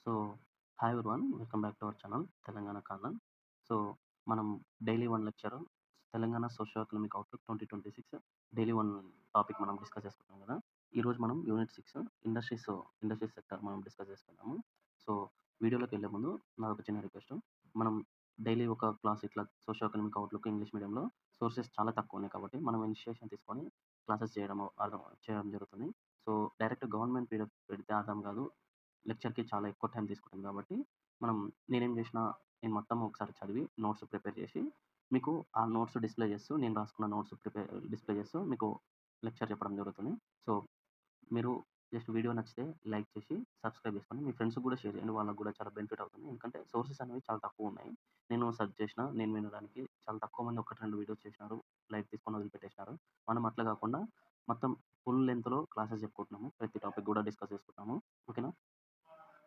So, hi everyone. Welcome back to our channel Telangana కాందన్. So, మనం daily 1 lecture Telangana socio economic outlook 2026 daily 1 topic మనం discuss చేసుకుంటున్నాం గదా! ఈరోజు మనం యూనిట్ 6 ఇండస్ట్రీస్ సెక్టార్ మనం డిస్కస్ చేసుకుందాము. సో, వీడియోలోకెళ్ళే ముందు నాదొక చిన్న రిక్వెస్ట్. మనం డైలీ ఒక క్లాస్ ఇట్లా సోషియో ఎకనామిక్ అవుట్‌లుక్ ఇంగ్లీష్ మీడియంలో సోర్సెస్ చాలా తక్కువున్నాయి కాబట్టి మనం ఇనిషియేషన్ తీసుకొని క్లాసెస్ చేయడం జరుగుతుంది. సో, డైరెక్ట్ గవర్నమెంట్ పీడిఎఫ్ పెడితే అర్థం గాదు. లెక్చర్‌కి చాలా ఎక్కువ టైం తీసుకుంటుంది కాబట్టి, మనం నేనేం జేసినా, నేను మొత్తం ఒకసారి చదివి నోట్స్ ప్రిపేర్ చేసి, మీకు ఆ నోట్స్ డిస్‌ప్లే చేస్తూ, నేను రాసుకున్న నోట్స్ డిస్‌ప్లే చేస్తూ మీకు లెక్చర్ చెప్పడం జరుగుతుంది. సో, మీరు జస్ట్ వీడియో నచ్చితే లైక్ చేసి, సబ్స్క్రైబ్ చేసుకోండి. మీ ఫ్రెండ్స్‌కి గూడా షేర్ చేయండి. వాళ్ళకి గూడా చాలా బెనిఫిట్ అవుతుంది. ఎందుకంటే సోర్సెస్ అనేవి చాలా తక్కువున్నాయి. నేను సెర్చ్ చేసినా, నేను వినడానికి చాలా తక్కువ మంది 1, 2 వీడియోస్ చేసినారు. లైక్ తీసుకొని వదిలిపెట్టేసినారు. మనం అట్లా గాకుండా మొత్తం ఫుల్ లెంగ్త్‌లో క్లాసెస్ చెప్పుకుంటున్నాము. ప్రతి టాపిక్ గూడా డిస్కస్ చేసుకుంటున్నాము. ఓకేనా?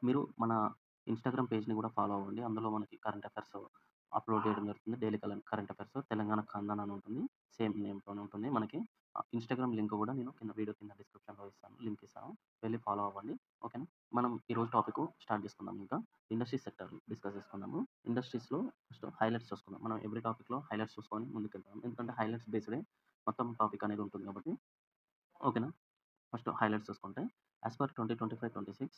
మీరు మన ఇన్‌స్టాగ్రామ్ పేజ్‌ని గూడా ఫాలో అవ్వండి. అందులో మనకి కరెంట్ అఫైర్స్ అప్‌లోడ్ చేయడం జరుగుతుంది. డైలీ కరెంట్ అఫైర్స్ తెలంగాణ ఖాందాన్ అని ఉంటుంది. సేమ్ నేమ్‌తోనే ఉంటుంది. మనకి ఇన్‌స్టాగ్రామ్ లింక్ గూడా నేను వీడియో కింద డిస్క్రిప్షన్‌లో ఇస్తాను. లింక్ ఇస్తాను. వెళ్లి ఫాలో అవ్వండి. ఓకేనా? మనం ఈరోజు టాపిక్ స్టార్ట్ చేసుకుందాం ఇంకా. ఇండస్ట్రీ సెక్టార్ డిస్కస్ చేసుకుందాము. ఇండస్ట్రీస్‌లో ఫస్ట్ హైలైట్స్ చూసుకుందాం. మనం ఎవ్రీ టాపిక్‌లో హైలైట్స్ చూసుకొని ముందుకెళ్తాం. ఎందుకంటే హైలైట్స్ బేస్డే మొత్తం టాపిక్ అనేది ఉంటుంది కాబట్టి. ఓకేనా? ఫస్ట్ హైలైట్స్ చూసుకుంటే, as per 2025-26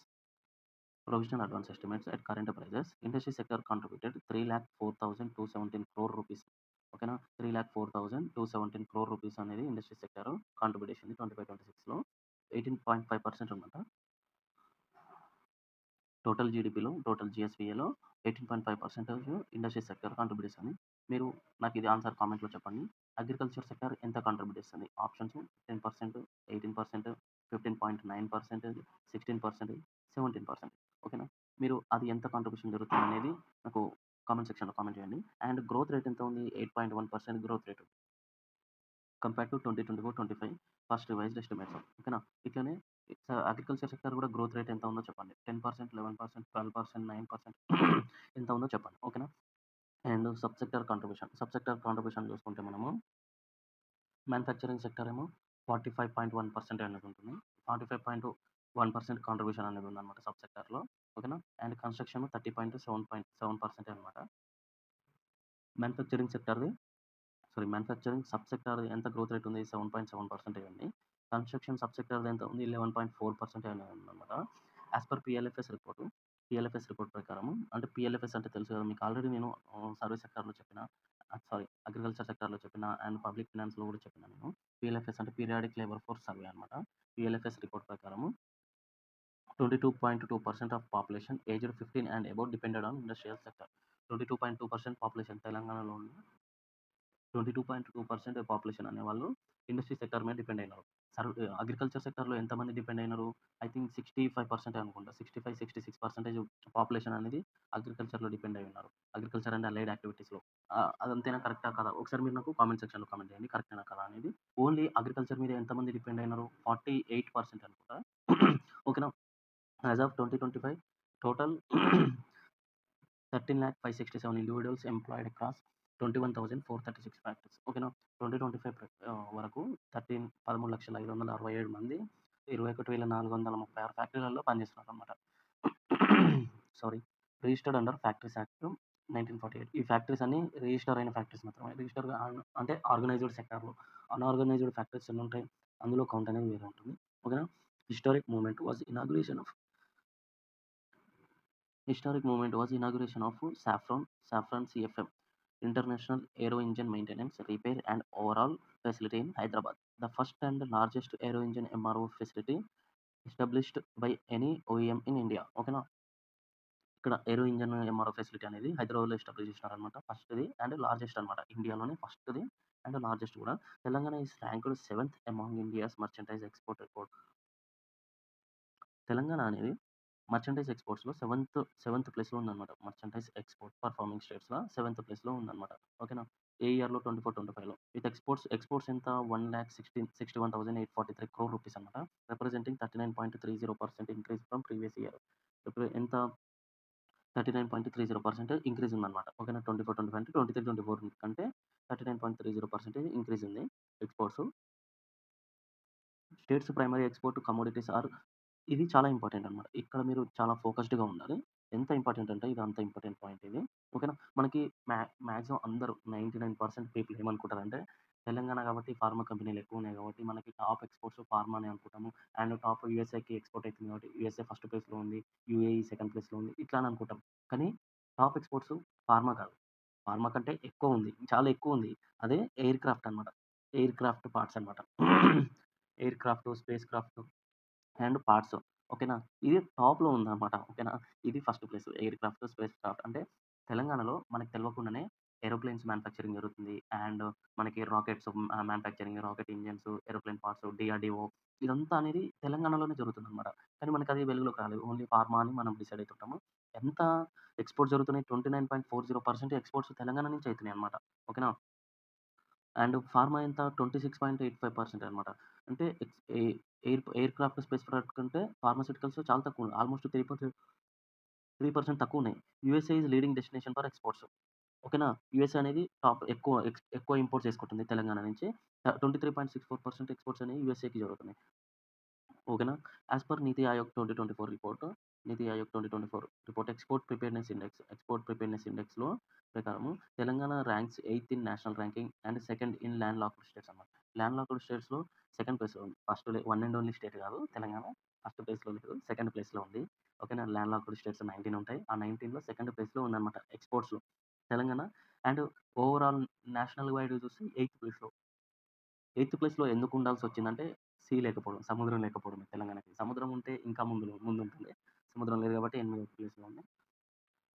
provisional advance estimates at current prices, industry sector contributed 3,04,217 crore rupees. ఓకేనా? 3,04,217 crore rupees అనేది ఇండస్ట్రీ సెక్టార్ కాంట్రిబ్యూట్ చేసింది 25-26లో. 18.5% అనమాట. టోటల్ జీడీపీలో, టోటల్ జీఎస్‌పీఏలో 18.5% ఇండస్ట్రీ సెక్టార్ కాంట్రిబ్యూట్ చేస్తుంది. మీరు నాకు ఇది ఆన్సర్ కామెంట్‌లో చెప్పండి. అగ్రికల్చర్ సెక్టార్ ఎంత కాంట్రిబ్యూట్ చేస్తుంది? ఆప్షన్స్ 10%, 18%, 15.9%, 16%, 17%. ఓకేనా? మీరు అది ఎంత కాంట్రిబ్యూషన్ జరుగుతుందనేది నాకు కామెంట్ సెక్షన్‌లో కామెంట్ చేయండి. అండ్ గ్రోత్ రేట్ ఎంత ఉంది? 8.1% growth rate. Compare to 2024-25 first revised estimates. ఓకేనా? ఇట్లనే అగ్రికల్చర్ సెక్టార్ కూడా గ్రోత్ రేట్ ఎంత ఉందో చెప్పండి. 10%, 11%, 12%, 9% ఎంత ఉందో చెప్పండి. ఓకేనా? అండ్ సబ్ సెక్టార్ కాంట్రిబ్యూషన్ చూసుకుంటే మనము మ్యానుఫ్యాక్చరింగ్ సెక్టార్ ఏమో 45.1% అనేది ఉంటుంది. 45.1% కాంట్రిబ్యూషన్ అనేది ఉందన్నమాట సబ్ సెక్టార్‌లో. ఓకేనా? అండ్ కన్‌స్ట్రక్షన్ 30.7% అనమాట. మ్యానుఫ్యాక్చరింగ్ సెక్టార్‌ది మ్యానుఫ్యాక్చరింగ్ సబ్ సెక్టార్ ఎంత గ్రోత్ రేట్ ఉంది? 7.7% ఉంది. కన్‌స్ట్రక్షన్ సబ్ సెక్టార్‌ది ఎంత ఉంది? 11.4% అనేది ఉందన్నమాట. యాస్ పర్ పిఎల్ఎఫ్ఎస్ రిపోర్ట్ ప్రకారము అంటే పిఎల్ఎఫ్ఎస్ అంటే తెలుసు కదా! మీకు ఆల్రెడీ నేను సర్వీస్ సెక్టార్‌లో చెప్పిన అగ్రికల్చర్ సెక్టార్‌లో చెప్పిన అండ్ పబ్లిక్ ఫైనాన్స్‌లో కూడా చెప్పిన నేను. పిఎల్ఎఫ్ఎస్ అంటే పీరియాడిక్ లేబర్ ఫోర్స్ సర్వే అనమాట. పిఎల్ఎఫ్ఎస్ రిపోర్ట్ ప్రకారము 22.2% of population aged 15 and above depended on industrial sector. 22.2% population తెలంగాణలో ఉన్న 22.2% పాపులేషన్ అనేవాళ్ళు ఇండస్ట్రీ సెక్టార్ మీద డిపెండ్ అయినారు. అగ్రికల్చర్ సెక్టార్‌లో ఎంతమంది డిపెండ్ అయినారు? ఐ థింక్ 65% అనుకుంటా. 65, 66% పాపులేషన్ అనేది అగ్రికల్చర్‌లో డిపెండ్ అయ్యి ఉన్నారు. అగ్రికల్చర్ అండ్ అలైడ్ యాక్టివిటీస్‌లో. అదంతేనా కరెక్టా కాదా? ఒకసారి మీరు నాకు కామెంట్ సెక్షన్‌లో కామెంట్ చేయండి. కరెక్టేనా కాదా అనేది. ఓన్లీ అగ్రికల్చర్ మీద ఎంతమంది డిపెండ్ అయినారు? 48% అనుకుంటా. ఓకేనా? As of 2025 total 13,567 individuals employed across 21,436 factories. ఓకేనా? 2025 వరకు 13,567 మంది 21,436 ఫ్యాక్టరీలలో పనిచేస్తున్నారనమాట. Sorry. Registered under factories act 1948. ఈ ఫ్యాక్టరీస్ అన్నీ రిజిస్టర్ అయిన ఫ్యాక్టరీస్ మాత్రమే. అంటే ఆర్గనైజ్డ్ సెక్టార్‌లో. అన్‌ఆర్గనైజ్డ్ ఫ్యాక్టరీస్ ఎన్నుంటాయి? అందులో కౌంట్ అనేది వేరే ఉంటుంది. ఓకేనా? Historic movement was inauguration of Safran CFM, International Aero Engine Maintenance, Repair and Overhaul Facility in Hyderabad. The first and largest aero engine MRO facility established by any OEM in India. ఓకేనా? ఇక్కడ ఏరో engine MRO facility అనేది హైదరాబాద్‌లో establish చేసినారనమాట. ఫస్ట్‌ది and largest అనమాట. ఇండియాలోనే ఫస్ట్‌ది and largest కూడా. Telangana is ranked 7th among India's merchandise export report. Telangana అనేది మర్చెంటైజ్ ఎక్స్‌పోర్ట్స్‌లో సెవెంత్ ప్లేస్‌లో ఉందనమాట. మర్చెంటైజ్ ఎక్స్‌పోర్ట్ పర్ఫార్మింగ్ స్టేట్స్‌లో సెవెంత్ ప్లేస్‌లో ఉందనమాట. ఓకేనా? ఏ ఇయర్‌లో 24, 25లో. విత్ ఎక్స్‌పోర్ట్స్ ఎంత 1,61,843 క్రోర్ రూపీస్ అనమాట. Representing 39.30% increase from previous year. ఇప్పుడు ఎంత 39.30% ఇంక్రీజ్ ఉందనమాట. ఓకేనా? 24, 25 అంటే 23, 24 కంటే 39.30% ఇంక్రీజ్ ఉంది exports. States primary export commodities are ఇది చాలా ఇంపార్టెంట్ అనమాట. ఇక్కడ మీరు చాలా ఫోకస్డ్‌గా ఉండాలి. ఎంత ఇంపార్టెంట్ అంటే ఇది అంత ఇంపార్టెంట్ పాయింట్ ఇది. ఓకేనా? మనకి మాక్సిమం అందరూ 99% పీపుల్ ఏమనుకుంటారంటే తెలంగాణ కాబట్టి ఫార్మా కంపెనీలు ఎక్కువున్నాయి కాబట్టి మనకి టాప్ ఎక్స్‌పోర్ట్స్ ఫార్మానే అనుకుంటాము. అండ్ టాప్ యూఎస్ఏకి ఎక్స్‌పోర్ట్ అయితుంది కాబట్టి యూఎస్ఏ ఫస్ట్ ప్లేస్‌లో ఉంది. యూఏఈ సెకండ్ ప్లేస్‌లో ఉంది. ఇట్లా అని అనుకుంటాం. కానీ టాప్ ఎక్స్‌పోర్ట్స్ ఫార్మా కాదు. ఫార్మా కంటే ఎక్కువుంది. చాలా ఎక్కువుంది. అదే ఎయిర్ క్రాఫ్ట్ అనమాట. ఎయిర్ క్రాఫ్ట్ పార్ట్స్ అనమాట. Aircraft, spacecraft and parts. ఓకేనా? ఇది టాప్‌లో ఉందనమాట. ఓకేనా? ఇది first place aircraft, spacecraft అంటే తెలంగాణలో మనకు తెలవకుండానే ఏరోప్లేన్స్ మ్యానుఫ్యాక్చరింగ్ జరుగుతుంది. అండ్ మనకి rockets manufacturing, rocket engines, aeroplane parts, DRDO ఇదంతా అనేది తెలంగాణలోనే జరుగుతుందనమాట. కానీ మనకది వెలుగులోకి రాలేదు. ఓన్లీ ఫార్మా అని మనం డిసైడ్ అయితుంటాము. ఎంత ఎక్స్‌పోర్ట్స్ జరుగుతున్నాయి 29.40% ఎక్స్‌పోర్ట్స్ తెలంగాణ నుంచి అయితున్నాయనమాట. ఓకేనా? అండ్ ఫార్మా ఎంత 26.85% అనమాట. అంటే X A air aircraft, spacecraft కంటే ఫార్మాస్యూటికల్స్ చాలా తక్కువ. ఆల్‌మోస్ట్ 3% తక్కువున్నాయి. USA is leading destination for exports. ఓకేనా? యూఎస్ఏ అనేది టాప్ ఎక్కువ ఇంపోర్ట్ చేసుకుంటుంది తెలంగాణ నుంచి. 23.64% ఎక్స్‌పోర్ట్స్ అనేవి యూఎస్ఏకి జరుగుతున్నాయి. ఓకేనా? యాస్ పర్ నీతి ఆయోగ్ 2024 రిపోర్ట్, నీతి ఆయోగ్ 2024 రిపోర్ట్ ఎక్స్‌పోర్ట్ ప్రిపేర్‌నెస్ ఇండెక్స్‌లో ప్రకారము Telangana ranks eighth in national ranking and second in land locked states అన్నమాట. ల్యాండ్ లాక్డ్ స్టేట్స్‌లో సెకండ్ ప్లేస్‌లో ఉంది. వన్ అండ్ ఓన్లీ స్టేట్ కాదు తెలంగాణ. ఫస్ట్ ప్లేస్‌లో లేదు. సెకండ్ ప్లేస్‌లో ఉంది. ఓకేనా? ల్యాండ్ లాక్డ్ స్టేట్స్ 19 ఉంటాయి. ఆ 19లో సెకండ్ ప్లేస్‌లో ఉందన్నమాట ఎక్స్‌పోర్ట్స్‌లో తెలంగాణ. అండ్ ఓవరాల్ నేషనల్ వైడ్ చూస్తే ఎయిత్ ప్లేస్‌లో ఎందుకు ఉండాల్సొచ్చిందంటే, లేకపోవడం. సముద్రం లేకపోవడమే తెలంగాణకి. సముద్రం ఉంటే ఇంకా ముందుంటుంది. సముద్రం లేదు కాబట్టి ఎనిమిదో ప్లేస్‌లో ఉంది.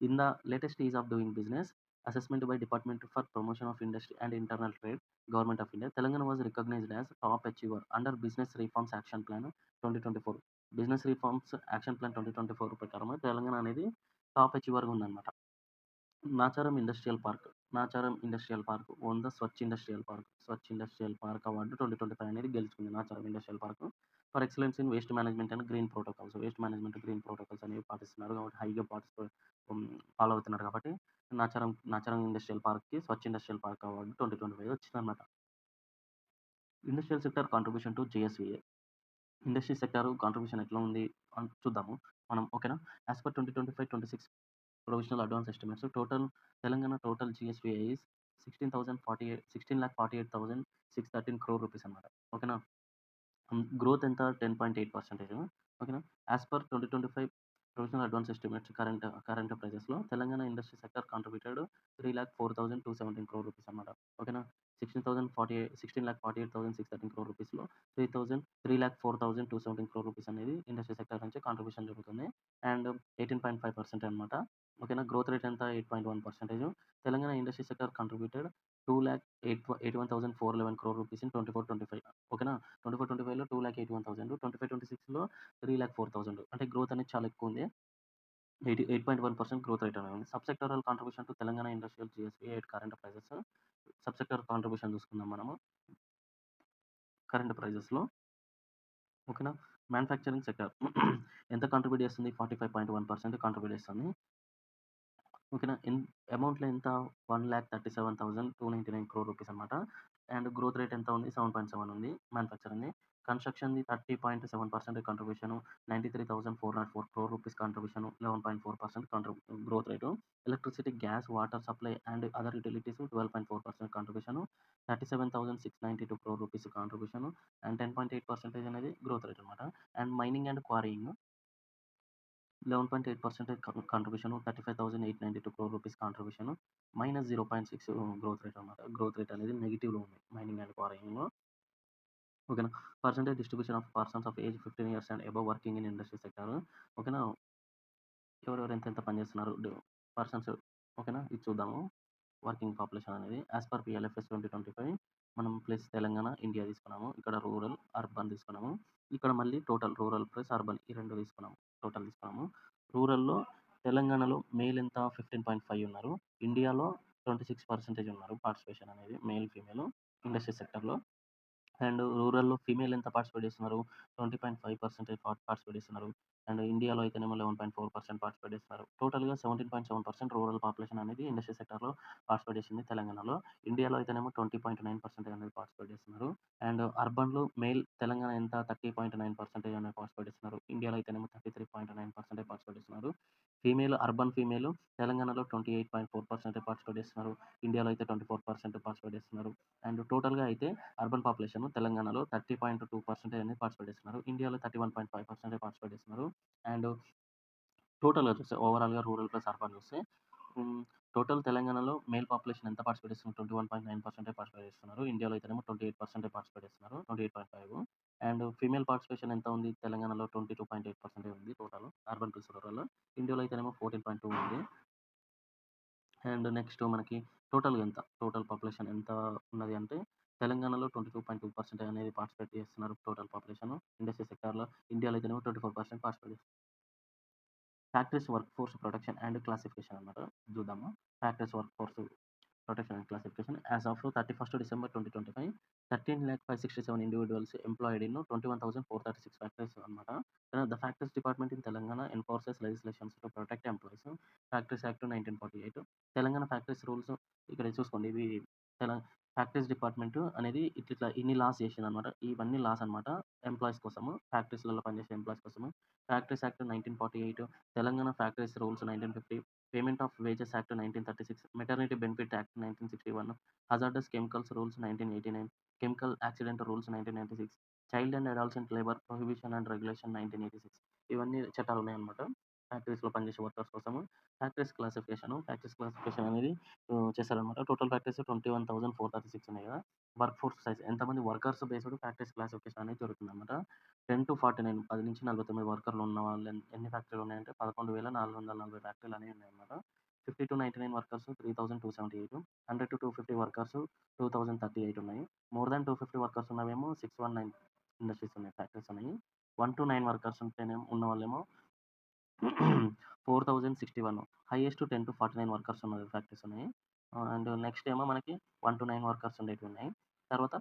In the latest ease of doing business assessment by department for promotion of industry and internal trade, government of India, Telangana was recognised as top achiever under business reforms action plan 2024. Business reforms action plan 2024 ప్రకారం తెలంగాణ అనేది top అచీవర్‌గా ఉందన్నమాట. Nacharam industrial park. Nacharam industrial park won the Swachh industrial park. Swachh industrial park award 2025 అనేది గెలుచుకుంది Nacharam industrial park. For excellence in waste management and green protocols. Waste management, green protocols అనేవి పాటిస్తున్నారు కాబట్టి హైగా ఫాలో అవుతున్నారు కాబట్టి నాచారం ఇండస్ట్రియల్ పార్క్‌కి స్వచ్ఛ్ ఇండస్ట్రియల్ పార్క్ అవార్డు 2025 వచ్చిందన్నమాట. Industrial sector contribution to GSVA. Industry sector contribution ఎట్లా ఉంది చూద్దాము మనం. ఓకేనా? As per 2025-26 provisional advance estimates Telangana total GSVI is 16,48,613 crore rupees అన్నమాట. ఓకేనా? గ్రోత్ ఎంత 10.8% ఓకేనా? As per 2025 provisional advance estimates current ప్రైజెస్‌లో Telangana industry sector contributed 3,04,217 crore rupees అన్నమాట. ఓకేనా? 16,48,613 crore రూపీస్‌లో 3,04,217 crore రూపీస్ అనేది ఇండస్ట్రీ సెక్టార్ నుంచి కాంట్రిబ్యూషన్ జరుగుతుంది. అండ్ 18.5% అన్నమాట. ఓకేనా? గ్రోత్ రేట్ ఎంత 8.1%. Telangana industry sector contributed 2,81,411 crore rupees in 24-25. ఓకేనా? 24-25లో 2,81,000, 25-26లో 3,04,000 అంటే గ్రోత్ అనేది చాలా ఎక్కువుంది. 8.1% గ్రోత్ రేట్ అనేది ఉంది. Sub sectoral contribution to Telangana industrial GSP at current prices. Sub sector contribution చూసుకుందాం మనము. కరెంట్ ప్రైజెస్‌లో ఓకేనా? మ్యానుఫ్యాక్చరింగ్ సెక్టార్ ఎంత కాంట్రిబ్యూట్ చేస్తుంది? 45.1% కాంట్రిబ్యూట్ చేస్తుంది. ఓకేనా? అమౌంట్‌లో ఎంత 1,37,299 crore రూపీస్ అన్నమాట. అండ్ గ్రోత్ రేట్ ఎంత ఉంది? 7.7 ఉంది మ్యానుఫ్యాక్చరింగ్‌ది. కన్‌స్ట్రక్షన్‌ది 30.7% contribution. 93,404 crore rupees contribution. 11.4% growth rate. Electricity, gas, water supply and other utilities 12.4% contribution. 37,692 crore rupees contribution. And 10.8% అనేది గ్రోత్ రేట్ అన్నమాట. And mining and quarrying 11.8% contribution. 35,892 crore rupees contribution. -0.6 growth rate అన్నమాట. Growth rate అనేది నెగెటివ్‌లో ఉంది mining and క్వారీయింగ్‌లో. ఓకేనా? Percentage distribution of persons of age 15 years and above working in industry sector. ఓకేనా? ఎవరెవరు ఎంతెంత పని చేస్తున్నారు పర్సన్స్. ఓకేనా? ఇది చూద్దాము. వర్కింగ్ పాపులేషన్ అనేది యాస్ పర్ పిఎల్ఎఫ్ఎస్ 2025 మనం ప్లస్ తెలంగాణ, ఇండియా తీసుకున్నాము. ఇక్కడ రూరల్, అర్బన్ తీసుకున్నాము. ఇక్కడ మళ్ళీ టోటల్ రూరల్ ప్లస్ అర్బన్ ఈ 2 తీసుకున్నాము. టోటల్ తీసుకున్నాము. రూరల్‌లో తెలంగాణలో మేల్ ఎంత 15.5 ఉన్నారు. ఇండియాలో 26% ఉన్నారు పార్టిసిపేషన్ అనేది మేల్, ఫీమేల్ ఇండస్ట్రీ సెక్టార్‌లో. అండ్ రూరల్‌లో ఫీమేల్ ఎంత పార్టిసిపేట్ చేస్తున్నారు? 20.5% పార్టిసిపేట్ చేస్తున్నారు. అండ్ ఇండియాలో అయితేనేమో 11.4% పార్టిసిపేట్ చేస్తున్నారు. టోటల్‌గా 17.7% రూరల్ పాపులేషన్ అనేది ఇండస్ట్రీ సెక్టార్‌లో పార్టిసిపేట్ చేసింది తెలంగాణలో. ఇండియాలో అయితేనేమో 20.9% అనేది పార్టిసిపేట్ చేస్తున్నారు. అండ్ అర్బన్‌లో మేల్ తెలంగాణ ఎంత 30.9% అనేది పార్టిసిపేట్ చేస్తున్నారు. ఇండియాలో అయితేనేమో 33.9% పార్టిసిపేట్ చేస్తున్నారు. అర్బన్ ఫీమేల్ తెలంగాణలో 28.4% పార్టిసిపేట్ చేస్తున్నారు. ఇండియాలో అయితే 24% పార్టిసిపేట్ చేస్తున్నారు. అండ్ టోటల్‌గా అయితే అర్బన్ పాపులేషన్ తెలంగాణలో 30.2% అనేది పార్టిసిపేట్ చేస్తున్నారు. ఇండియాలో 31.5% పార్టిసిపేట్ చేస్తున్నారు. అండ్ టోటల్‌గా చూస్తే ఓవరాల్‌గా రూరల్ ప్లస్ అర్బన్ చూస్తే హ్మ్. టోటల్ తెలంగాణలో మేల్ పాపులేషన్ ఎంత పార్టిసిపేట్ చేస్తున్నారు? 21.9% పార్టిసిపేట్ చేస్తున్నారు. ఇండియాలో అయితేనేమో 28% పార్టిసిపేట్ చేస్తున్నారు. 28.5 అండ్ ఫీమేల్ పార్టిసిపేషన్ ఎంత ఉంది? తెలంగాణలో 22.8% ఉంది టోటల్ అర్బన్ ప్లస్ రూరల్. ఇండియాలో అయితేనేమో 14.2 ఉంది. అండ్ నెక్స్ట్ మనకి టోటల్ పాపులేషన్ ఎంత ఉన్నది అంటే తెలంగాణలో 22.2% అనేది పార్టిసిపేట్ చేస్తున్నారు టోటల్ పాపులేషన్ ఇండస్ట్రీ సెక్టార్‌లో. ఇండియాలో అయితేనేమో 24% పార్టిసిపేట్ చేస్తున్నారు. Factories work force protection and classification అన్నమాట. చూద్దాము. Factories work force protection and classification as of 31st December 2025, 13,567 individuals employed in 21,436 factories అన్నమాట. The Factories Department in Telangana enforces legislations to protect employees. Factories Act 1948. Telangana factories rules ఇక్కడ చూసుకోండి. ఇవి తెల factories department అనేది ఇట్లిట్లా ఇన్ని loss చేసిందనమాట. ఇవన్నీ loss అనమాట ఎంప్లాయీస్ కోసము. ఫ్యాక్టరీస్‌లలో పనిచేసే ఎంప్లాయీస్ కోసము. Factories act 1948, Telangana factories rules 1950, payment of wages act 1936, maternity benefit act 1961, hazardous chemicals rules 1989, chemical accident rules 1996, child and adolescent labour prohibition and regulation 1986. ఇవన్నీ చట్టాలున్నాయన్నమాట. ఫ్యాక్టరీస్‌లో పనిచేసే వర్కర్స్ కోసము. ఫ్యాక్టరీస్ క్లాసిఫికేషన్ అనేది చేశారనమాట. టోటల్ ఫ్యాక్టరీస్ 21,436 ఉన్నాయి కదా! వర్క్ ఫోర్స్ సైజ్ ఎంతమంది workers based factories classification అనేది జరుగుతుందనమాట. 10-49 10-49 వర్కర్‌లు ఉన్న వాళ్ళు ఎన్ని ఫ్యాక్టరీలు ఉన్నాయంటే 11,440 ఫ్యాక్టరీలు అనేవి ఉన్నాయన్నమాట. 50-99 వర్కర్స్ 3,278, 100-250 వర్కర్స్ 2,038 ఉన్నాయి. మోర్ దాన్ 250 వర్కర్స్ ఉన్నవేమో 619 ఇండస్ట్రీస్ ఉన్నాయి, ఫ్యాక్టరీస్ ఉన్నాయి. 1-9 వర్కర్స్ ఉంటేనేమో ఉన్నవాళ్ళేమో 4,061. హైయెస్ట్ 10-49 వర్కర్స్ ఉన్న ఫ్యాక్టరీస్ ఉన్నాయి. అండ్ నెక్స్ట్ ఏమో మనకి 1-9 వర్కర్స్ ఉండేటివి ఉన్నాయి. తర్వాత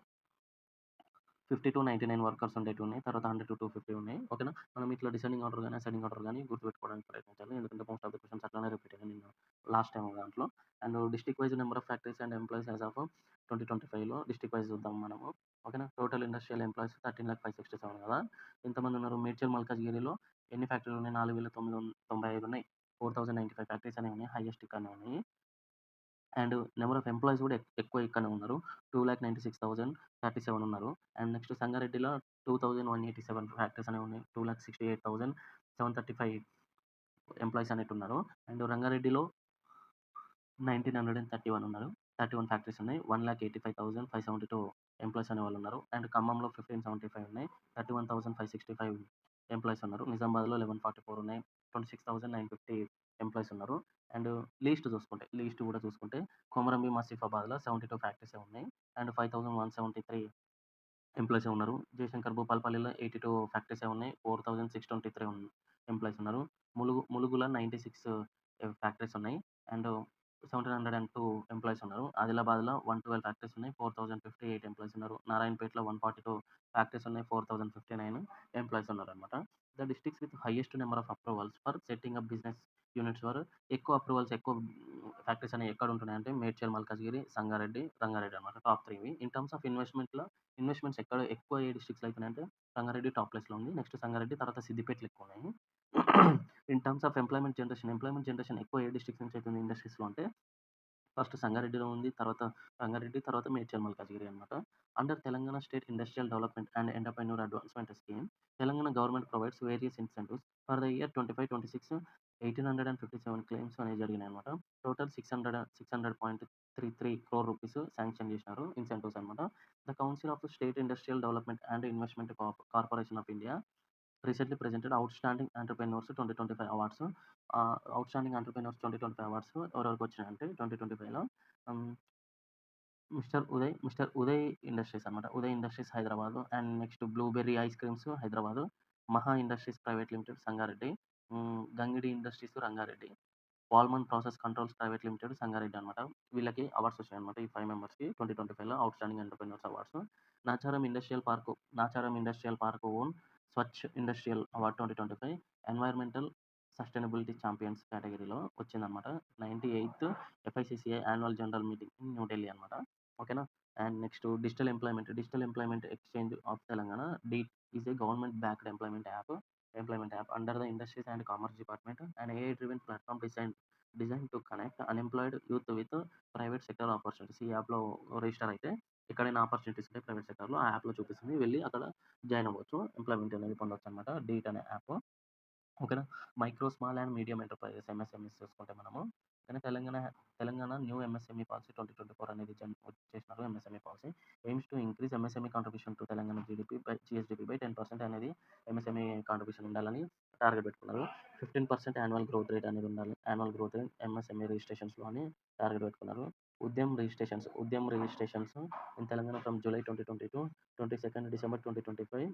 50-99 వర్కర్స్ ఉండేటివి ఉన్నాయి. తర్వాత 100-250 ఉన్నాయి. ఓకేనా? మనం ఇట్లా డిసెండింగ్ ఆర్డర్ గాని, అసెండింగ్ ఆర్డర్ గాని గుర్తుపెట్టుకోవడానికి ప్రయత్నించాలి. ఎందుకంటే మోస్ట్ ఆఫ్ ద క్వెషన్స్ అట్లనే రిపీట్ అయినాయి నిన్న లాస్ట్ టైమ్ దాంట్లో. And district wise number of factories and employees as of 2025లో డిస్ట్రిక్ట్ వైస్ చూద్దాం మనము. ఓకేనా? టోటల్ ఇండస్ట్రియల్ ఎంప్లాయీస్ 13,567 కదా! ఎంతమంది ఉన్నారు? మేడ్చల్ మల్కాజ్గిరిలో ఎన్ని ఫ్యాక్టరీలు ఉన్నాయి? 4,995 ఉన్నాయి. 4,095 ఫ్యాక్టరీస్ అనేవి ఉన్నాయి. హైయెస్ట్ ఇక్కడనే ఉన్నాయి. అండ్ నంబర్ ఆఫ్ ఎంప్లాయీస్ కూడా ఎక్కువ ఇక్కడనే ఉన్నారు. 2,96,037 ఉన్నారు. అండ్ నెక్స్ట్ సంగారెడ్డిలో 2,187 ఫ్యాక్టరీస్ అనేవి ఉన్నాయి. 2,68,735 ఎంప్లాయీస్ అనేటున్నారు. అండ్ రంగారెడ్డిలో 1,931 ఉన్నారు. 31 ఫ్యాక్టరీస్ ఉన్నాయి. 1,85,572 ఎంప్లాయీస్ అనేవాళ్ళు ఉన్నారు. అండ్ ఖమ్మంలో 1,575 ఉన్నాయి. 31,565 ఎంప్లాయీస్ ఉన్నారు. నిజామాబాద్‌లో 1,144 ఉన్నాయి. 26,950 ఎంప్లాయీస్ ఉన్నారు. అండ్ లీస్ట్ కూడా చూసుకుంటే కొమరంభీం ఆసిఫాబాద్‌లో 72 ఫ్యాక్టరీసే ఉన్నాయి. అండ్ 5,173 ఎంప్లాయీసే ఉన్నారు. జయశంకర్ భూపాలపల్లిలో 82 ఫ్యాక్టరీసే ఉన్నాయి. 4,623 ఎంప్లాయీస్ ఉన్నారు. ములుగుల 96 ఫ్యాక్టరీస్ ఉన్నాయి. అండ్ 1,702 ఎంప్లాయీస్ ఉన్నారు. ఆదిలాబాద్‌లో 112 ఫ్యాక్టరీస్ ఉన్నాయి. 4,058 ఎంప్లాయీస్ ఉన్నారు. నారాయణపేటలో 142 ఫ్యాక్టరీస్ ఉన్నాయి. 4,059 ఎంప్లాయీస్ ఉన్నారనమాట. The districts with highest number of approvals for setting up business units ఎక్కువ ఫ్యాక్టరీస్ అనేవి ఎక్కడ ఉంటున్నాయంటే మేడ్చల్, మల్కాజ్గిరి, సంగారెడ్డి, రంగారెడ్డి అనమాట. టాప్ 3 ఇవి. ఇన్ టర్మ్స్ ఆఫ్ ఇన్వెస్ట్‌మెంట్స్ ఎక్కడ ఎక్కువ ఏ డిస్ట్రిక్ట్స్‌లో అయితున్నాయంటే రంగారెడ్డి టాప్ ప్లేస్‌లో ఉంది. నెక్స్ట్ సంగారెడ్డి, తర్వాత సిద్దిపేటలో ఎక్కువున్నాయి. In terms of employment generation ఎక్కువ ఏ డిస్ట్రిక్ట్స్ నుంచి అయితుంది ఇండస్ట్రీస్‌లో అంటే ఫస్ట్ సంగారెడ్డిలో ఉంది. తర్వాత మేడ్చల్, మల్కాజ్గిరి అనమాట. Under Telangana state industrial development and entrepreneur advancement scheme, Telangana government provides various incentives for the year 25-26 1,857 claims అనేవి జరిగినాయన్నమాట. టోటల్ 600.33 క్రోర్ రూపీస్ శాంక్షన్ చేసినారు ఇన్సెంటివ్స్ అనమాట. The council of state industrial development and investment corporation of India recently presented outstanding entrepreneurs 2025 awards. Outstanding entrepreneurs 2025 awards ఎవరెవరికి వచ్చినాయంటే 2025లో హ్మ్. Mister Uday industries అనమాట. Uday industries Hyderabad. And next blueberry ice creams Hyderabad. Maha industries private limited Sangareddy. Gangidi industries Rangareddy. Valman process controls private limited Sangareddy అనమాట. వీళ్ళకి awards వచ్చాయన్నమాట. ఈ 5 మెంబర్స్‌కి 2025లో outstanding entrepreneurs awards. Nacharam industrial park won Swachh industrial award 2025 environmental sustainability champions కేటగిరీలో వచ్చిందనమాట. 98థ్ FICCI annual general meeting in New Delhi అనమాట. ఓకేనా. And next digital employment exchange of Telangana DEET is a government backed employment app under the industries and commerce department and AI driven platform design to connect unemployed youth with private sector opportunities. ఈ యాప్‌లో register అయితే ఎక్కడైనా opportunities ఉంటాయి private సెక్టార్‌లో. ఆ యాప్‌లో చూపిస్తుంది. వెళ్లి అక్కడ జాయిన్ అవ్వచ్చు. ఎంప్లాయ్‌మెంట్ అనేది పొందొచ్చనమాట. డీట్ అనే యాప్. ఓకేనా. Micro, small and medium enterprises MSMEs చూసుకుంటే మనము కానీ తెలంగాణ న్యూ ఎంఎస్ఎంఈ పాలసీ 2024 అనేది చేసినారు. MSME policy aims to increase MSME contribution to Telangana GSDP by 10% అనేది ఎంఎస్ఎంఈ కాంట్రిబ్యూషన్ ఉండాలని టార్గెట్ పెట్టుకున్నారు. 15% యాన్యువల్ గ్రోత్ రేట్ అనేది ఉండాలి. యాన్యువల్ గ్రోత్ రేట్ ఎంఎస్ఎంఈ రిజిస్ట్రేషన్స్‌లో అని టార్గెట్ పెట్టుకున్నారు. Udyam registrations in Telangana from July 2020 to 22nd December 2025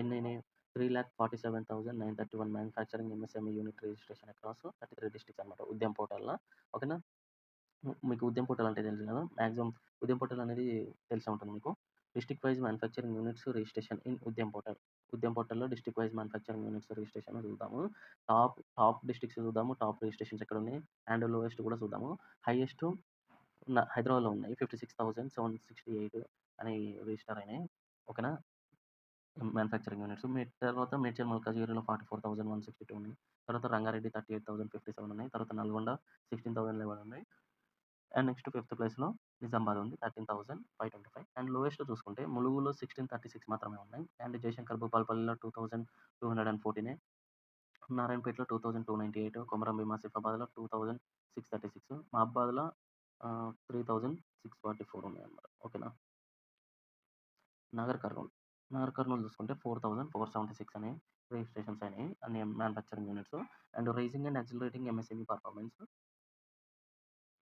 ఎన్ని 3,47,931 manufacturing MSME unit registration across 33 districts అనమాట ఉద్యమ్ పోర్టల్‌లో. ఓకేనా. మీకు ఉద్యమ్ పోర్టల్ అంటే తెలుసు కదా! మాక్సిమం ఉద్యమ్ పోర్టల్ అనేది తెలిసే ఉంటుంది మీకు. District wise manufacturing units registration in Udyam portal. Udyam పోర్టల్‌లో district wise manufacturing units registration చూద్దాము. టాప్ డిస్ట్రిక్ట్స్ చూద్దాము. టాప్ రిజిస్ట్రేషన్స్ ఎక్కడున్నాయి అండ్ లోయెస్ట్ కూడా చూద్దాము. హైయెస్ట్ హైదరాబాద్‌లో ఉన్నాయి. 56,768 అని రిజిస్టర్ అయినాయి. ఓకేనా. Manufacturing units. తర్వాత మేడ్చల్ మల్కాజ్గిరిలో 44,162 ఉన్నాయి. తర్వాత రంగారెడ్డి 38,057 ఉన్నాయి. తర్వాత నల్గొండ 16,011 ఉన్నాయి. అండ్ నెక్స్ట్ ఫిఫ్త్ ప్లేస్‌లో నిజామాబాద్ ఉంది. 13,525 అండ్ లోయెస్ట్ చూసుకుంటే ములుగులో 1636 మాత్రమే ఉన్నాయి. అండ్ జయశంకర్ భూపాలపల్లిలో 2,214 నారాయణపేటలో 2,298 కొమరంభీం ఆసిఫాబాద్‌లో 2,636 మహబూబాబాద్‌లో 3,644 ఉన్నాయన్నమాట. ఓకేనా. నాగర్ కర్నూల్. చూసుకుంటే 4,476 అని రిజిస్ట్రేషన్స్ అయినాయి. అన్ని manufacturing units. And raising and accelerating MSME performance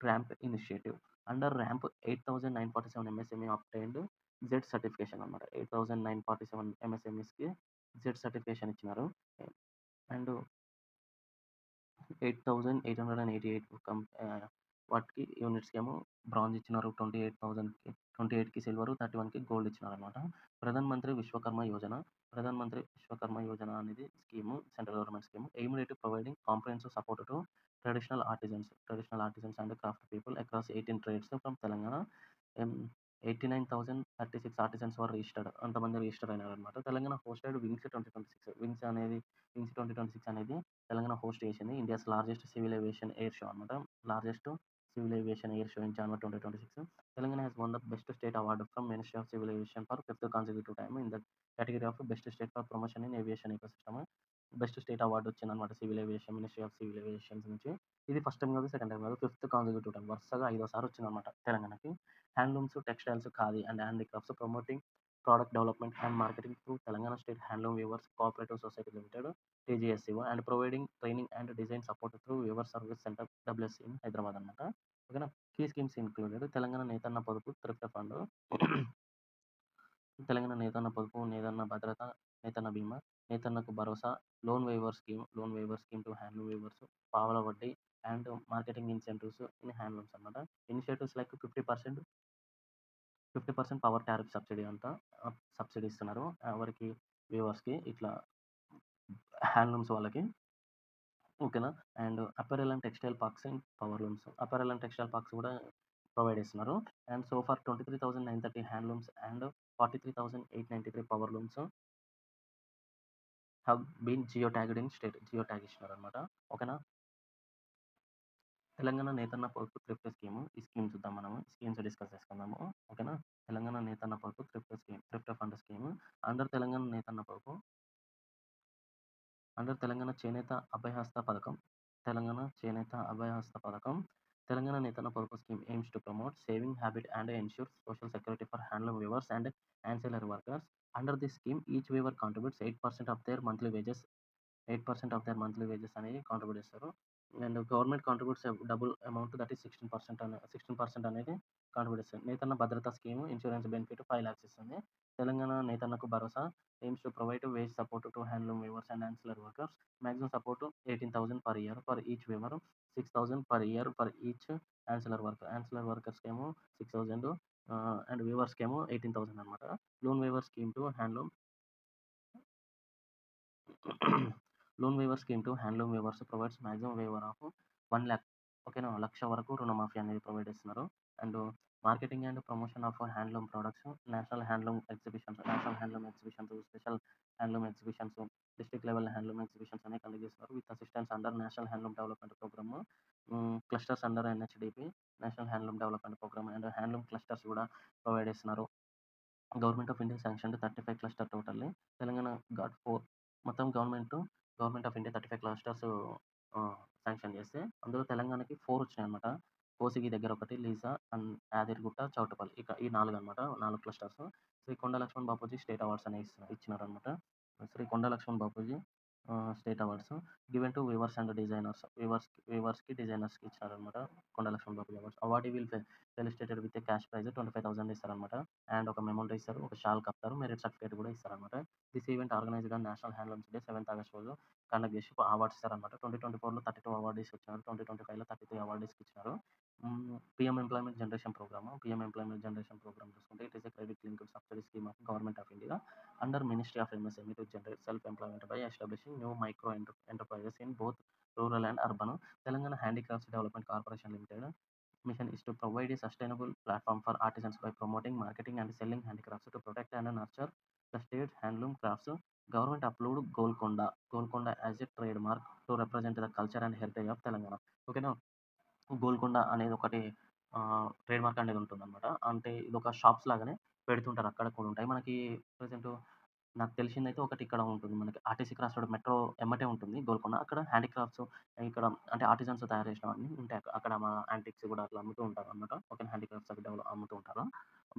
RAMP initiative. Under RAMP 8,947 MSME obtained ZED certification అనమాట. 8,947 ఎంఎస్ఎంఈస్‌కి జెడ్ సర్టిఫికేషన్ ఇచ్చినారు. అండ్ 8,888 వాటికి యూనిట్స్‌కేమో బ్రాంజ్ ఇచ్చినారు. 28కి సిల్వర్, 31కి గోల్డ్ ఇచ్చినారనమాట. ప్రధాన్ మంత్రి విశ్వకర్మ యోజన అనేది scheme, central government scheme. Aimed at providing comprehensive support to traditional artisans and craft people across 18 trades from Telangana. 89,036 artisans were registered. అంతమంది register అయినారనమాట. Telangana hosted wings 2026. Wings 2026 అనేది తెలంగాణ హోస్ట్ చేసింది. India's largest civil aviation air show అనమాట. Largest civil aviation air show in January 2026. Telangana has one the best state award from ministry of civil aviation for 5th consecutive time in the category of best state for promotion in aviation ecosystem. Best state award వచ్చిందనమాట ministry of civil aviation నుంచి. ఇది first time కాదు, second time కాదు, 5th consecutive time. వరుసగా 5వ సారి వచ్చిందనమాట తెలంగాణకి. Handlooms, textiles, khadi and handicrafts promoting product development and marketing through Telangana state handloom weavers cooperative society limited TGSCO and providing training and design support through weaver service centre WSC in Hyderabad అనమాట. ఓకేనా. Key schemes included Telangana Nethanna పొదుపు thrift fund, Telangana Nethanna పొదుపు, నేతన్న భద్రత, నేతన్న బీమా, నేతన్నకు భరోసా, loan waiver scheme to handloom weavers, పావలా వడ్డీ and marketing incentives in handlooms అనమాట. Initiatives like 50% power tariff subsidy అంట. సబ్సిడీ ఇస్తున్నారు ఎవరికి, వీవర్స్‌కి ఇట్లా హ్యాండ్లూమ్స్ వాళ్ళకి. ఓకేనా. And apparel and textile parks and power looms. Apparel and textile parks కూడా ప్రొవైడ్ చేస్తున్నారు. And so far 23,930 handlooms and 43,893 power looms have been geo tagged in state. Geo tag ఇచ్చినారనమాట. ఓకేనా. తెలంగాణ నేతన్న పొదుపు థ్రిఫ్ట్ స్కీమ్. ఈ scheme చూద్దాం మనము. Schemes discuss చేసుకుందాము. ఓకేనా. తెలంగాణ నేతన్న పొదుపు thrift fund scheme. Under Telangana Nethanna పొదుపు తెలంగాణ చేనేత అభయహస్త పథకం. తెలంగాణ నేతన్న పొదుపు scheme aims to promote saving habit and ensure social security for handloom weavers and ancillary workers. Under this scheme, each weaver contributes 8% of their monthly wages 8% of their monthly wages అనేవి contribute చేస్తారు. And government contributes double amount that is 16% అనేది contribute చేస్తుంది. నేతన్న భద్రతా scheme insurance benefit 5,00,000 ఇస్తుంది. తెలంగాణ నేతన్నకు భరోసా aims to provide wage support to handloom weavers and ancillary workers. Maximum support 18,000 per year for each weaver, 6,000 per year for each ancillary worker. Ancillary వర్కర్స్‌కేమో 6,000 and వీవర్స్‌కేమో 18,000 అనమాట. Loan waiver scheme to handloom loan waiver scheme to handloom weavers provides maximum waiver of 1,00,000 ఓకేనా. 1,00,000 వరకు రుణమాఫీ అనేది provide చేస్తున్నారు. And marketing and promotion of handloom products, national handloom exhibitions, special handloom exhibitions, district level handloom exhibitions అనేవి conduct చేస్తున్నారు. With assistance under national handloom development program, clusters under NHDP, national handloom development program and handloom clusters కూడా provide చేస్తున్నారు. Government of India sanctioned 35 cluster totally. Telangana got 4 మొత్తం government of India 35 clusters sanction చేస్తే అందులో తెలంగాణకి 4 వచ్చినాయన్నమాట. కోసిగి దగ్గర ఒకటి, లీజా and యాదిరిగుట్ట, Choutuppal ఈ 4 అనమాట. 4 clusters. Shri Konda Laxman Bapuji state awards అనేవి ఇచ్చినారనమాట. Shri Konda Laxman Bapuji state awards given to weavers and designers. వీవర్స్‌కి, డిజైనర్స్‌కి ఇచ్చినారనమాట Konda Laxman Bapuji awards. Awardee will felicitated with a cash prize 25,000 ఇస్తారనమాట. అండ్ ఒక మెమోంటో ఇస్తారు, ఒక షాల్ కప్తారు, మెరిట్ సర్టిఫికేట్ కూడా ఇస్తారనమాట. This event organized on national handlooms day 7th August రోజు కండక్ట్ చేసి అవార్డ్స్ ఇస్తారనమాట. 2024లో 32 అవార్డీస్ ఇచ్చినారు. 2025లో 33 అవార్డీస్‌కి ఇచ్చినారు. PM employment generation program. PM employment generation program చూసుకుంటే it is a credit linked subsidy scheme of government of India under ministry of MSME to generate self employment by establishing new micro enterprises in both rural and urban. Telangana handicrafts development corporation limited mission is to provide a sustainable platform for artisans by promoting, marketing, and selling handicrafts to protect and nurture the state's handloom crafts. Government approved Golconda as a trademark to represent the culture and heritage of Telangana. ఓకేనా. గోల్కొండ అనేది ఒకటి trademark అనేది ఉంటుందనమాట. అంటే ఇదొక shops లాగానే పెడుతుంటారు. అక్కడ కూడా ఉంటాయి. మనకి ప్రెజెంటు నాకు తెలిసిందైతే ఒకటి ఇక్కడ ఉంటుంది. మనకి ఆర్టీసీ క్రాస్ రోడ్ మెట్రో ఎమ్మటే ఉంటుంది గోల్కొండ. అక్కడ హ్యాండీక్రాఫ్ట్స్ ఇక్కడ అంటే ఆర్టిజన్స్ తయారు చేసినవన్నీ ఉంటాయి. అక్కడ మా యాంటిక్స్ కూడా అట్లా అమ్ముతూ ఉంటారనమాట. ఓకే. హ్యాండీక్రాఫ్ట్స్ అవి అమ్ముతూ ఉంటారు.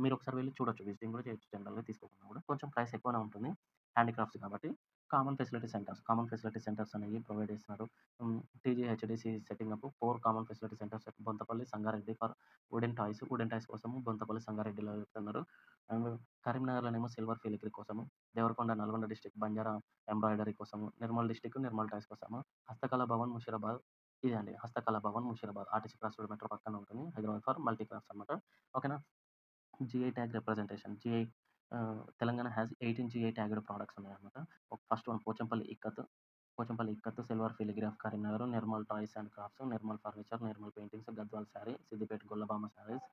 మీరు ఒకసారి వెళ్లి చూడొచ్చు. విజిటింగ్ కూడా చేయొచ్చు జనరల్‌గా తీసుకోకుండా కూడా. కొంచెం ప్రైస్ ఎక్కువనే ఉంటుంది. హ్యాండీక్రాఫ్ట్స్ కాబట్టి. కామన్ ఫెసిలిటీ సెంటర్స్ అనేవి ప్రొవైడ్ చేస్తున్నారు. TGHDC setting up 4 common facility centers at Bonthapalli, Sangareddy for wooden toys కోసము బొంతపల్లి, సంగారెడ్డిలో పెడుతున్నారు. అండ్ కరీంనగర్‌లోనేమో సిల్వర్ ఫిలిగ్రీ కోసము, దేవరకొండ, నల్గొండ డిస్ట్రిక్ట్ బంజారా ఎంబ్రాయిడరీ కోసము, నిర్మల్ డిస్ట్రిక్ట్ నిర్మల్ టాయ్స్ కోసము, హస్తకళ భవన్ ముషీరాబాద్ ఇదండి. Hastakala Bhavan Musheerabad RTC cross road metro పక్కన ఉంటుంది. హైదరాబాద్ ఫర్ మల్టీ క్రాఫ్ట్స్ అనమాట. ఓకేనా. GI tag representation. Telangana has 18 GI tagged products ఉన్నాయన్నమాట. First one Pochampally Ikat, silver filigree of Karimnagar, Nirmal toys and crafts, Nirmal furniture, Nirmal paintings, Gadwal saree, Siddipet Gollabhama sarees,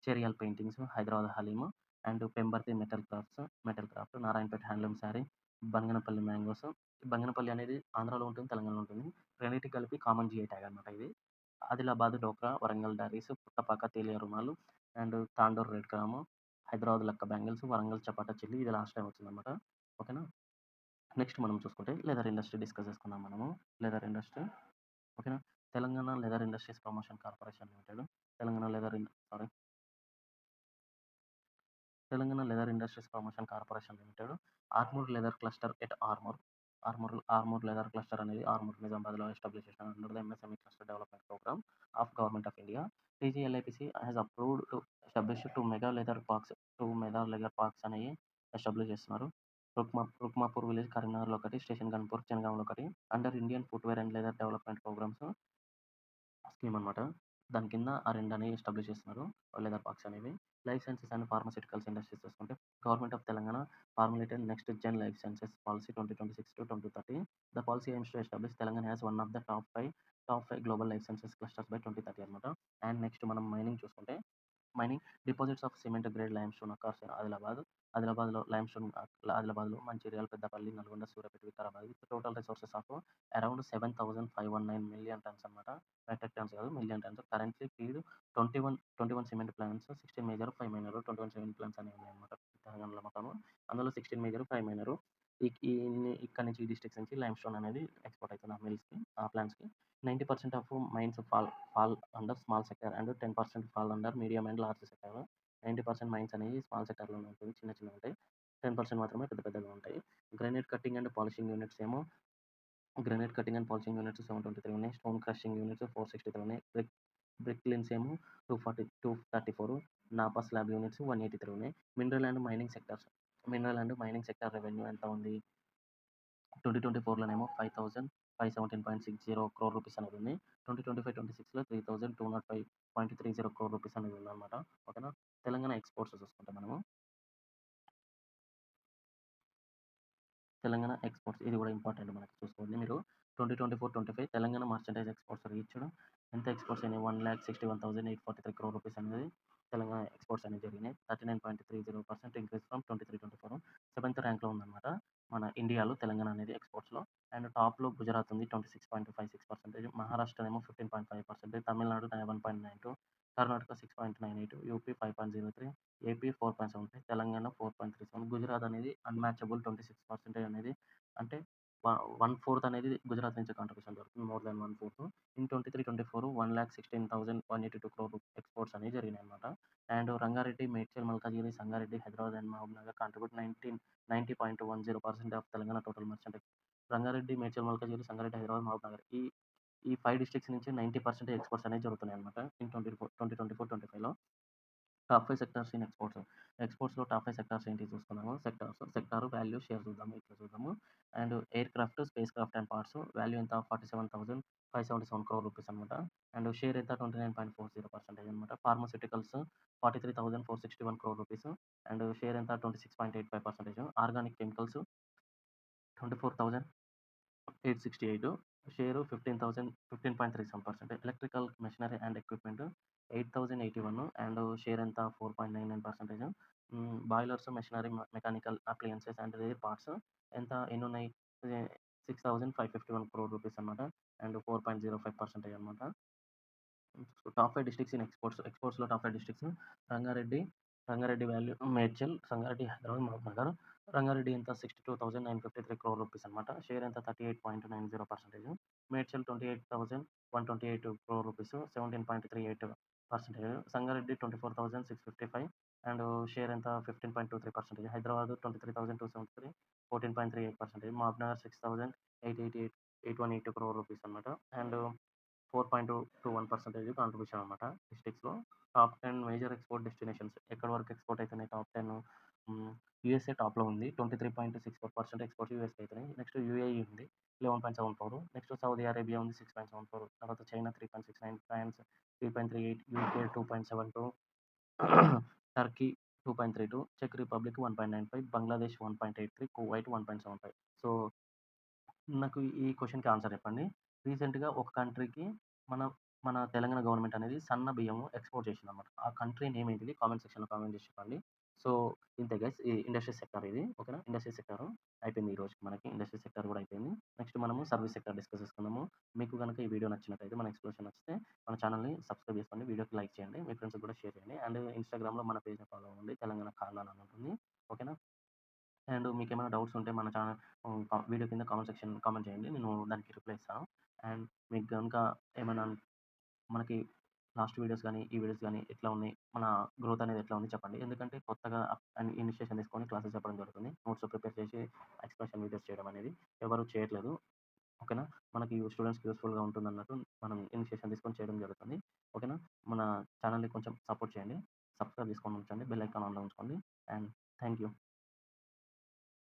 Cheriyal paintings, Hyderabad haleem and Pembarthi metal craft, Narayanpet handloom saree, Banganapalli mangoes. Banganapalli అనేది ఆంధ్రాలో ఉంటుంది, తెలంగాణలో ఉంటుంది. రెండిటికి కలిపి కామన్ జీఐ ట్యాగ్ అనమాట ఇది. ఆదిలాబాద్ డోక్రా, వరంగల్ డారీస్, పుట్టపాక తేలియా రుమాలు and Tandur red gram, Hyderabad లక్క బ్యాంగిల్స్, వరంగల్ చపాటా చిల్లి ఇది లాస్ట్ టైమ్ వచ్చిందనమాట. ఓకేనా. నెక్స్ట్ మనం చూసుకుంటే లెదర్ ఇండస్ట్రీ డిస్కస్ చేసుకుందాం మనము. లెదర్ ఇండస్ట్రీ ఓకేనా. Telangana leather industries promotion corporation limited. Telangana leather in sorry Telangana leather industries promotion corporation limited. Armoor leather cluster at Armoor leather cluster అనేది ఆర్మూర్ నిజామాబాద్‌లో ఎస్టాబ్లిష్ చేసిన under the MSME cluster development program of government of India. TGLIPC has approved to establish 2 mega leather parks అనేవి establish చేస్తున్నారు. Rukmapur village కరీంనగర్‌లో ఒకటి, station Ghanpur జనగాంలో ఒకటి under Indian footwear and leather development programs scheme అనమాట. దాని కింద ఆ 2 అనేవి ఎస్టాబ్లిష్ చేస్తున్నారు. లెదర్ పార్క్స్ అనేవి. Life sciences and pharmaceuticals industries చూసుకుంటే government of Telangana formulated next gen life sciences policy 2026-2030. The policy aims to establish Telangana as one of the top 5 global life sciences clusters by 2030 అనమాట. And next మనం mining చూసుకుంటే deposits of cement grade limestone occurs in ఆదిలాబాద్‌లో Mancherial, Peddapalli, Nalgonda, Suryapet, Vikarabad with total resources of around 7,519 million tons అనమాట. Metric tons కాదు million tons. Currently feed 21 cement plants, 16 major, 5 minor. 21 cement plants అనేవి ఉన్నాయన్నమాట తెలంగాణలో మొత్తము. అందులో 16 మేజర్, 5 మైనర్. ఇక్కడి నుంచి ఈ డిస్ట్రిక్ట్స్ నుంచి లైమ్‌స్టోన్ అనేది ఎక్స్‌పోర్ట్ అవుతుంది ఆ మిల్స్‌కి, ఆ ప్లాంట్స్‌కి. 90% of mines fall under small sector and 10% fall under medium and large sector. 90% mines అనేవి స్మాల్ సెక్టార్‌లోనే ఉంటుంది. చిన్నగా ఉంటాయి. 10% మాత్రమే పెద్ద పెద్దగా ఉంటాయి. Granite cutting and polishing units ఏమో granite cutting and polishing units 723 ఉన్నాయి. స్టోన్ క్రషింగ్ యూనిట్స్ 463 ఉన్నాయి. బ్రిక్ లిన్స్ ఏమో 234. నాపా స్లాబ్ యూనిట్స్ 183 ఉన్నాయి. Mineral and mining sector revenue ఎంత ఉంది? 2024లోనేమో 5,517.60 crore రూపీస్ అనేది ఉంది. 2025-26లో 3,205.30 crore రూపీస్ అనేది ఉందన్నమాట. ఓకేనా. తెలంగాణ ఎక్స్‌పోర్ట్స్ చూసుకుంటే మనము తెలంగాణ ఎక్స్‌పోర్ట్స్ ఇది కూడా ఇంపార్టెంట్ మనకి చూసుకోండి మీరు. 2024-25 తెలంగాణ మర్చండైజ్ ఎక్స్‌పోర్ట్స్ రీచ్డ్ ఎంత ఎక్స్‌పోర్ట్స్ అయినాయి? 1,61,843 crore రూపీస్ అనేది తెలంగాణ ఎక్స్‌పోర్ట్స్ అనేవి జరిగినాయి. 39.30% ఇంక్రీజ్ ఫ్రమ్ 23-24 సెవెంత్ ర్యాంక్‌లో ఉందన్నమాట. మన ఇండియాలో తెలంగాణ అనేది ఎక్స్‌పోర్ట్స్‌లో. అండ్ టాప్‌లో గుజరాత్ ఉంది 26.56%, మహారాష్ట్ర ఏమో 15.5%, తమిళనాడు 11.92, కర్ణాటక 6.98, యూపీ 5.03, ఏపీ 4.73, తెలంగాణ 4.37. గుజరాత్ అనేది అన్‌మ్యాచబుల్ 26% అనేది అంటే వన్ ఫోర్త్ అనేది గుజరాత్ నుంచి కాంట్రిబ్యూషన్ జరుగుతుంది. More than one fourth. In 23-24 1,16,182 crore exports అనేవి జరిగినాయన్నమాట. And Rangareddy, Medchal, Malkajgiri, Sangareddy, Hyderabad and Mahabubnagar contribute 90.10% of Telangana total merchant. Rangareddy, Medchal, Malkajgiri, Sangareddy, Hyderabad, Mahabubnagar ఈ ఈ 5 డిస్ట్రిక్ట్స్ నుంచి 90% ఎక్స్‌పోర్ట్స్ అనేవి జరుగుతున్నాయన్నమాట. ఇన్ 2024-25లో. Top 5 sectors in exports. ఎక్స్‌పోర్ట్స్‌లో టాప్ 5 సెక్టార్స్ ఏంటి చూసుకుందాము. సెక్టార్ వాల్యూ, షేర్ చూద్దాము. ఇట్లా చూద్దాము. And aircraft, spacecraft and parts value ఎంత? 47,577 crore రూపీస్ అనమాట. అండ్ షేర్ ఎంత? 29.40% అనమాట. Pharmaceuticals 43,461 crore rupees. And share ఎంత? 26.85%. Organic chemicals 24,868, share 15,015.37%. Electrical machinery and equipment 8,081 and share ఎంత? 4.99%. Boilers, machinery, mechanical appliances and rare parts ఎంత? ఎన్నున్నాయి? 6,551 crore rupees అనమాట. And 4.05% అనమాట. Top 5 districts in exports. ఎక్స్‌పోర్ట్స్‌లో top 5 districts Rangareddy value Medchal, Sangareddy, Hyderabad, Mahabubnagar. Rangareddy ఎంత? 62,953 crore rupees అనమాట. Share ఎంత? 38.90%. Medchal 28,128 crore rupees 17.38%. Sangareddy 24,655 and share ఎంత? 15.23%. హైదరాబాద్ 23,273 14.38%. మహబూబ్‌నగర్ 6,888 crore రూపీస్ అనమాట. అండ్ 4.21% కాంట్రిబ్యూషన్ అనమాట డిస్ట్రిక్ట్స్‌లో. టాప్ 10 మేజర్ ఎక్స్‌పోర్ట్ డెస్టినేషన్స్ ఎక్కడి వరకు ఎక్స్‌పోర్ట్ అయితున్నాయి టాప్ 10? యూఎస్ఏ టాప్‌లో ఉంది. 23.64% ఎక్స్‌పోర్ట్స్ యూఎస్‌కి అయితున్నాయి. నెక్స్ట్ యూఏఈ ఉంది 11.74, నెక్స్ట్ సౌదీ అరేబియా ఉంది 6.74, తర్వాత చైనా 3.69, ఫ్రాన్స్ 3.38, యూకే 2.72, టర్కీ 2.32, చెక్ రిపబ్లిక్ 1.95, బంగ్లాదేశ్ 1.83, కువైట్ 1.75. సో నాకు ఈ క్వెషన్‌కి ఆన్సర్ చెప్పండి. రీసెంట్‌గా ఒక కంట్రీకి మన మన తెలంగాణ గవర్నమెంట్ అనేది సన్న బియ్యము ఎక్స్‌పోర్ట్ చేసిందనమాట. ఆ కంట్రీ నేమ్ ఏంటిది? కామెంట్ సెక్షన్‌లో కామెంట్ చేసి చెప్పండి. సో, ఇంతే గైస్ ఈ ఇండస్ట్రీ సెక్టార్ ఇది. ఓకేనా. ఇండస్ట్రీ సెక్టార్ అయిపోయింది ఈ రోజుకి మనకి. ఇండస్ట్రీ సెక్టార్ కూడా అయిపోయింది. నెక్స్ట్ మనము సర్వీస్ సెక్టార్ డిస్కస్ చేసుకుందాము. మీకు గనుక ఈ వీడియో నచ్చినట్టయితే, మన ఎక్స్‌ప్లనేషన్ నచ్చితే మన ఛానెల్‌ని సబ్స్క్రైబ్ చేసుకోండి. వీడియోకి లైక్ చేయండి. మీ ఫ్రెండ్స్‌కి కూడా షేర్ చేయండి. అండ్ ఇన్‌స్టాగ్రామ్‌లో మన పేజ్‌ని ఫాలో అవ్వండి. తెలంగాణ ఖాన్ అని ఉంటుంది. ఓకేనా. అండ్ మీకేమైనా డౌట్స్ ఉంటే మన ఛానల్ వీడియో కింద కామెంట్ చేయండి. నేను దానికి రిప్లై ఇస్తాను. అండ్ మీకు గనుక ఏమైనా మనకి లాస్ట్ వీడియోస్ గానీ, ఈ వీడియోస్ గానీ ఎట్లా ఉన్నాయి? మన గ్రోత్ అనేది ఎట్లా ఉంది చెప్పండి. ఎందుకంటే కొత్తగా ఇనిషియేషన్ తీసుకొని క్లాసెస్ చెప్పడం జరుగుతుంది. నోట్స్ ప్రిపేర్ చేసి ఎక్స్‌ప్లనేషన్ వీడియోస్ చేయడం అనేది ఎవరు చేయట్లేదు. ఓకేనా. మనకి స్టూడెంట్స్‌కి యూజ్‌ఫుల్‌గా ఉంటుందన్నట్టు మనం ఇనిషియేషన్ తీసుకొని చేయడం జరుగుతుంది. ఓకేనా. మన ఛానల్‌ని కొంచెం సపోర్ట్ చేయండి. సబ్స్క్రైబ్ చేసుకొని ఉంచండి. బెల్ ఐకాన్ ఆన్‌లో ఉంచుకోండి. And thank you.